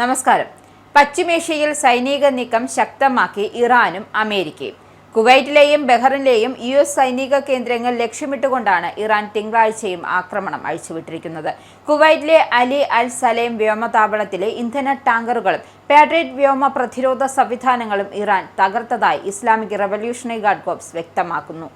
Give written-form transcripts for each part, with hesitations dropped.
നമസ്കാരം. പശ്ചിമേഷ്യയിൽ സൈനിക നീക്കം ശക്തമാക്കി ഇറാനും അമേരിക്കയും. കുവൈറ്റിലെയും ബഹ്റിനിലെയും US സൈനിക കേന്ദ്രങ്ങൾ ലക്ഷ്യമിട്ടുകൊണ്ടാണ് ഇറാൻ തിങ്കളാഴ്ചയും ആക്രമണം അഴിച്ചുവിട്ടിരിക്കുന്നത്. കുവൈറ്റിലെ അലി അൽ സലേം വ്യോമതാവളത്തിലെ ഇന്ധന ടാങ്കറുകളും പാട്രിയറ്റ് വ്യോമ പ്രതിരോധ സംവിധാനങ്ങളും ഇറാൻ തകർത്തതായി ഇസ്ലാമിക് റവല്യൂഷണറി ഗാർഡ് കോർപ്സ് വ്യക്തമാക്കുന്നു.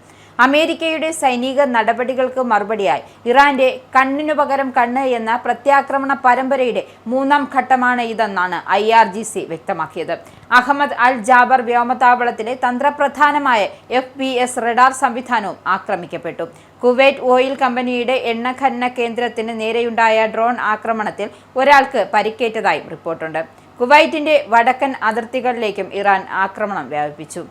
അമേരിക്കയുടെ സൈനിക നടപടികൾക്ക് മറുപടിയായി ഇറാന്റെ കണ്ണിനു പകരം കണ്ണ് എന്ന പ്രത്യാക്രമണ പരമ്പരയുടെ മൂന്നാം ഘട്ടമാണ് ഇതെന്നാണ് IRGC വ്യക്തമാക്കിയത്. അഹമ്മദ് അൽ ജാബർ വ്യോമതാവളത്തിലെ തന്ത്രപ്രധാനമായ FPS റഡാർ സംവിധാനവും ആക്രമിക്കപ്പെട്ടു. കുവൈറ്റ് ഓയിൽ കമ്പനിയുടെ എണ്ണ ഖനന കേന്ദ്രത്തിന് നേരെയുണ്ടായ ഡ്രോൺ ആക്രമണത്തിൽ ഒരാൾക്ക് പരിക്കേറ്റതായും റിപ്പോർട്ടുണ്ട്. കുവൈറ്റിന്റെ വടക്കൻ അതിർത്തികളിലേക്കും ഇറാൻ ആക്രമണം വ്യാപിപ്പിച്ചു.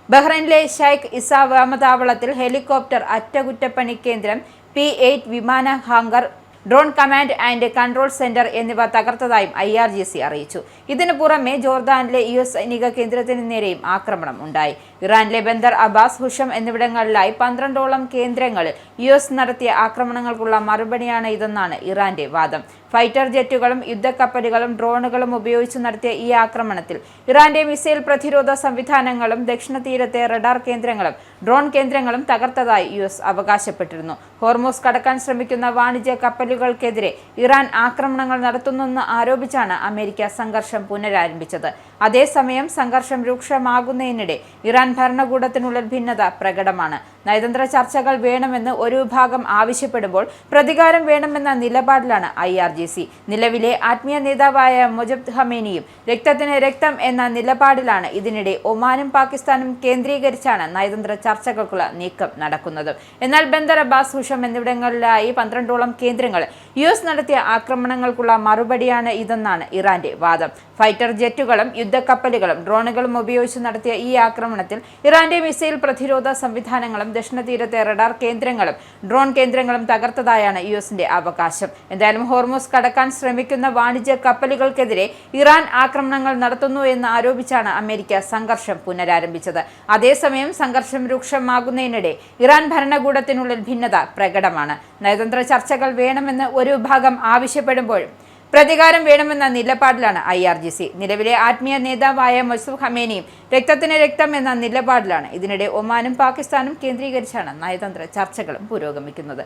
ബഹ്റൈനിലെ ഷൈഖ് ഇസ വ്യോമതാവളത്തിൽ ഹെലികോപ്റ്റർ അറ്റകുറ്റപ്പണി കേന്ദ്രം, P-8 വിമാന hunger, drone command and control centre എന്നിവ തകർത്തതായും IRGC അറിയിച്ചു. ഇതിനു പുറമെ ജോർദാനിലെ US സൈനിക കേന്ദ്രത്തിന് നേരെയും ആക്രമണം ഉണ്ടായി. ഇറാനിലെ ബന്ദർ അബ്ബാസ്, ഹുഷം എന്നിവിടങ്ങളിലായി 12ഓളം കേന്ദ്രങ്ങളിൽ US നടത്തിയ ആക്രമണങ്ങൾക്കുള്ള മറുപടിയാണ് ഇതെന്നാണ് ഇറാന്റെ വാദം. ഫൈറ്റർ ജെറ്റുകളും യുദ്ധക്കപ്പലുകളും ഡ്രോണുകളും ഉപയോഗിച്ച് നടത്തിയ ഈ ആക്രമണത്തിൽ ഇറാന്റെ മിസൈൽ പ്രതിരോധ സംവിധാനങ്ങളും ദക്ഷിണ തീരത്തെ റഡാർ കേന്ദ്രങ്ങളും ഡ്രോൺ കേന്ദ്രങ്ങളും തകർത്തതായി US അവകാശപ്പെട്ടിരുന്നു. ഹോർമൂസ് കടക്കാൻ ശ്രമിക്കുന്ന വാണിജ്യ കപ്പലുകൾക്കെതിരെ ഇറാൻ ആക്രമണങ്ങൾ നടത്തുന്നെന്ന് ആരോപിച്ചാണ് അമേരിക്ക സംഘർഷം പുനരാരംഭിച്ചത്. അതേസമയം സംഘർഷം രൂക്ഷമാകുന്നതിനിടെ ഇറാൻ ഭരണകൂടത്തിനുള്ളിൽ ഭിന്നത പ്രകടമാണ്. നയതന്ത്ര ചർച്ചകൾ വേണമെന്ന് ഒരു വിഭാഗം ആവശ്യപ്പെടുമ്പോൾ പ്രതികാരം വേണമെന്ന നിലപാടിലാണ് IRGC. നിലവിലെ ആത്മീയ നേതാവായ മൊജബ്ദ് ഖമേനിയും രക്തത്തിന് രക്തം എന്ന നിലപാടിലാണ്. ഇതിനിടെ ഒമാനും പാകിസ്ഥാനും കേന്ദ്രീകരിച്ചാണ് നയതന്ത്ര ചർച്ചകൾക്കുള്ള നീക്കം നടക്കുന്നത്. എന്നാൽ ബന്ദർ അബ്ബാസ്, ഹുഷം എന്നിവിടങ്ങളിലായി 12ഓളം കേന്ദ്രങ്ങൾ US നടത്തിയ ആക്രമണങ്ങൾക്കുള്ള മറുപടിയാണ് ഇതെന്നാണ് ഇറാന്റെ വാദം. ഫൈറ്റർ ജെറ്റുകളും യുദ്ധക്കപ്പലുകളും ഡ്രോണുകളും ഉപയോഗിച്ച് നടത്തിയ ഈ ആക്രമണത്തിൽ ഇറാന്റെ മിസൈൽ പ്രതിരോധ സംവിധാനങ്ങളും ദക്ഷിണ തീരത്തെ റഡാർ കേന്ദ്രങ്ങളും ഡ്രോൺ കേന്ദ്രങ്ങളും തകർത്തതായാണ് USന്റെ അവകാശം. എന്തായാലും ഹോർമൂസ് കടക്കാൻ ശ്രമിക്കുന്ന വാണിജ്യ കപ്പലുകൾക്കെതിരെ ഇറാൻ ആക്രമണങ്ങൾ നടത്തുന്നു എന്ന് ആരോപിച്ചാണ് അമേരിക്ക സംഘർഷം പുനരാരംഭിച്ചത്. അതേസമയം സംഘർഷം രൂക്ഷമാകുന്നതിനിടെ ഇറാൻ ഭരണകൂടത്തിനുള്ളിൽ ഭിന്നത പ്രകടമാണ്. നയതന്ത്ര ചർച്ചകൾ വേണമെന്ന് ഒരു വിഭാഗം ആവശ്യപ്പെടുമ്പോഴും പ്രതികാരം വേണമെന്ന നിലപാടിലാണ് IRGC. നിലവിലെ ആത്മീയ നേതാവായ മൊജബ്ദ് ഖമേനിയും രക്തത്തിന് രക്തം എന്ന നിലപാടിലാണ്. ഇതിനിടെ ഒമാനും പാകിസ്ഥാനും കേന്ദ്രീകരിച്ചാണ് നയതന്ത്ര ചർച്ചകളും പുരോഗമിക്കുന്നത്.